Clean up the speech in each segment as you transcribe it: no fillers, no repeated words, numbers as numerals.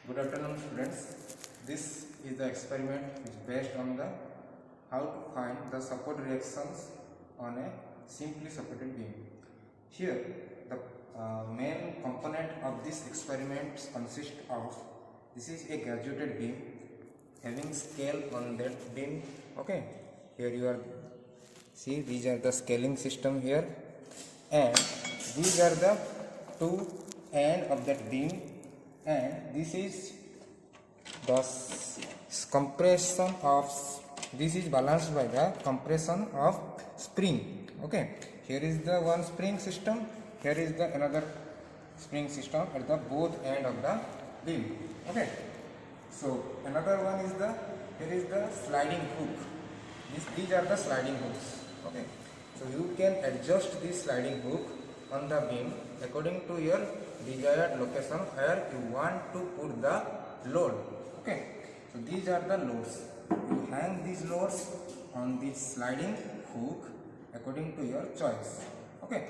Good afternoon, students. This is the experiment which is based on the how to find the support reactions on a simply supported beam. Here, the main component of this experiment consists of this is a graduated beam having scale on that beam. Okay, here you are see these are the scaling system here, and these are the two end of that beam, and this is the compression of this is balanced by the compression of spring. Okay, here is the one spring system, here is the another spring system at the both end of the beam. Okay, so another one is the here is the sliding hook. These are the sliding hooks. Okay, so you can adjust this sliding hook on the beam according to your desired location where you want to put the load. Okay, so these are the loads. You hang these loads on this sliding hook according to your choice. Okay,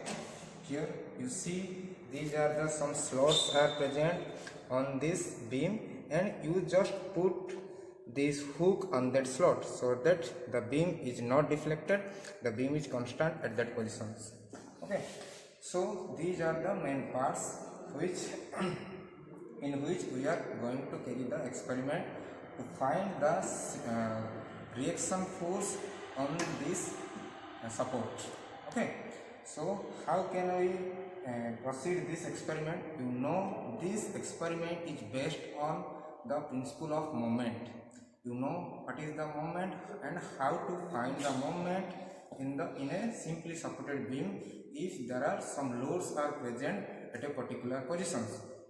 here you see these are the some slots are present on this beam, and you just put this hook on that slot so that the beam is not deflected, the beam is constant at that position. Okay, so these are the main parts which in which we are going to carry the experiment to find the reaction force on this support. Okay, so how can we proceed this experiment? You know, this experiment is based on the principle of moment. You know what is the moment and how to find the moment in a simply supported beam if there are some loads are present at a particular position.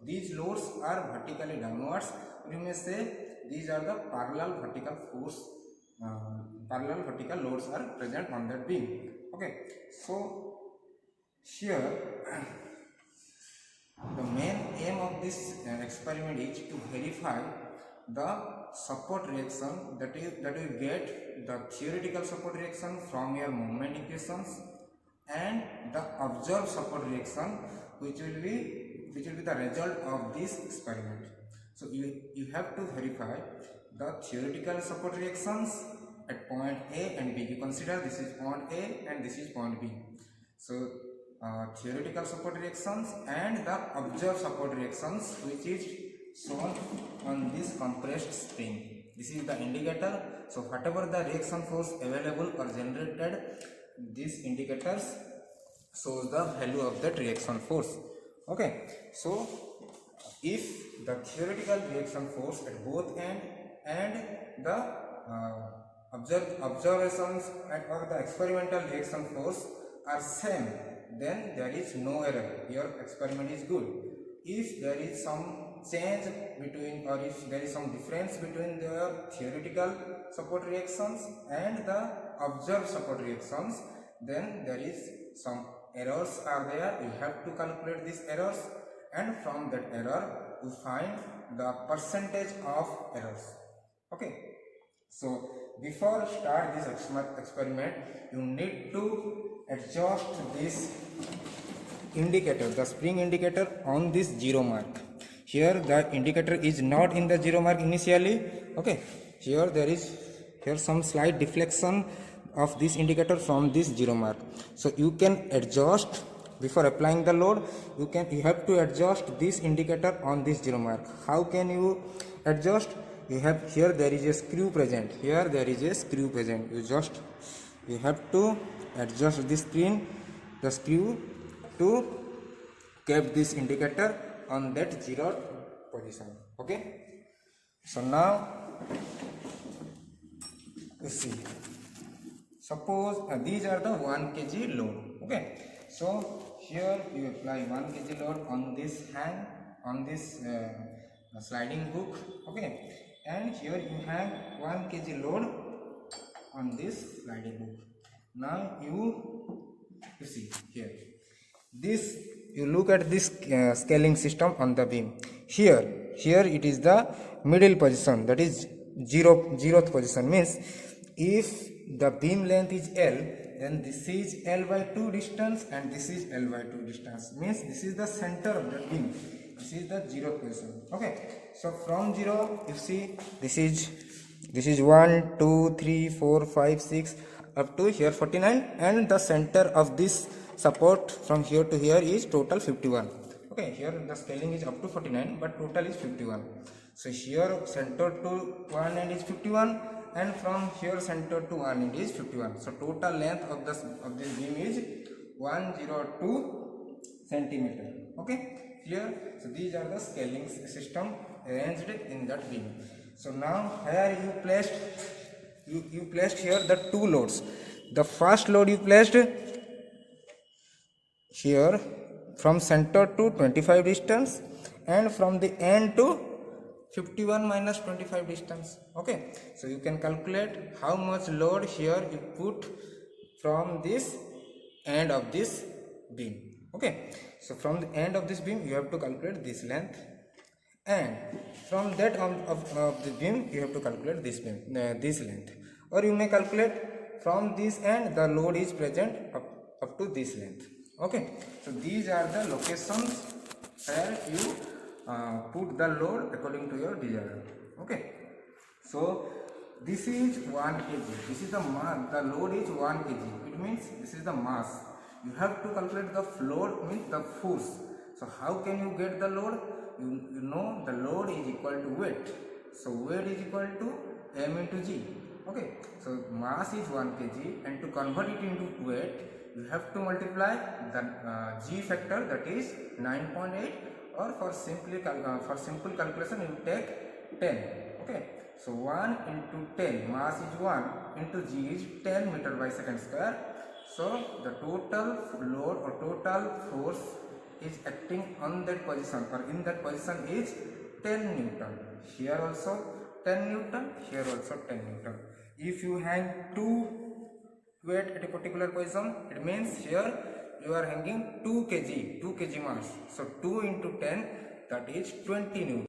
These loads are vertically downwards. You may say these are the parallel vertical force, parallel vertical loads are present on that beam. Okay, so here the main aim of this experiment is to verify the support reaction that you get the theoretical support reaction from your moment equations, and the observed support reaction which will be the result of this experiment. So you have to verify the theoretical support reactions at point A and B. You consider this is point A and this is point B. So theoretical support reactions and the observed support reactions which is shown on this compressed spring. This is the indicator. So whatever the reaction force available or generated, these indicators shows the value of that reaction force. Okay, so if the theoretical reaction force at both end and the observations or the experimental reaction force are same, then there is no error. Your experiment is good. If there is some change between, or if there is some difference between the theoretical support reactions and the observed support reactions, then there is some errors are there. You have to calculate these errors, and from that error you find the percentage of errors. Okay, so before start this experiment, you need to adjust this indicator, the spring indicator, on this 0 mark. Here the indicator is not in the 0 mark initially. Okay, here there is some slight deflection of this indicator from this 0 mark. So you can adjust before applying the load. You have to adjust this indicator on this 0 mark. How can you adjust? You have here there is a screw present. Here there is a screw present. You have to adjust this the screw to keep this indicator on that 0 position. Okay, so now you see, suppose these are the 1 kg load. Okay, so here you apply 1 kg load on this hang, on this sliding hook. Okay, and here you have 1 kg load on this sliding hook. Now you see here, this you look at this scaling system on the beam. Here it is the middle position, that is zeroth position. Means if the beam length is L, then this is L by 2 distance and this is L by 2 distance. Means this is the center of the beam. This is the zeroth position. Okay, so from 0 you see this is 1 2 3 4 5 6 up to here 49, and the center of this support from here to here is total 51. Okay, here the scaling is up to 49 but total is 51. So here center to one end is 51, and from here center to one end is 51. So total length of this beam is 102 centimeter. Okay, clear? So these are the scaling system arranged in that beam. So now here you placed here the two loads. The first load you placed here from center to 25 distance, and from the end to 51 minus 25 distance. Okay, so you can calculate how much load here you put from this end of this beam. Okay, so from the end of this beam you have to calculate this length, and from that of the beam you have to calculate this beam, this length, or you may calculate from this end the load is present up to this length. Okay, so these are the locations where you put the load according to your desire. Okay, so this is 1 kg, this is the mass, the load is 1 kg, it means this is the mass. You have to calculate the load, means the force. So how can you get the load? You know the load is equal to weight, so weight is equal to m into g. Okay, so mass is 1 kg, and to convert it into weight you have to multiply the g factor, that is 9.8, or for simple calculation you take 10. Okay, so 1 into 10, mass is 1 into g is 10 meter by second square. So the total load or total force is acting on that position or in that position is 10 Newton. Here also 10 Newton, here also 10 Newton. If you hang two weight at a particular position, it means here you are hanging 2 kg mass. So 2 into 10, that is 20 Newton.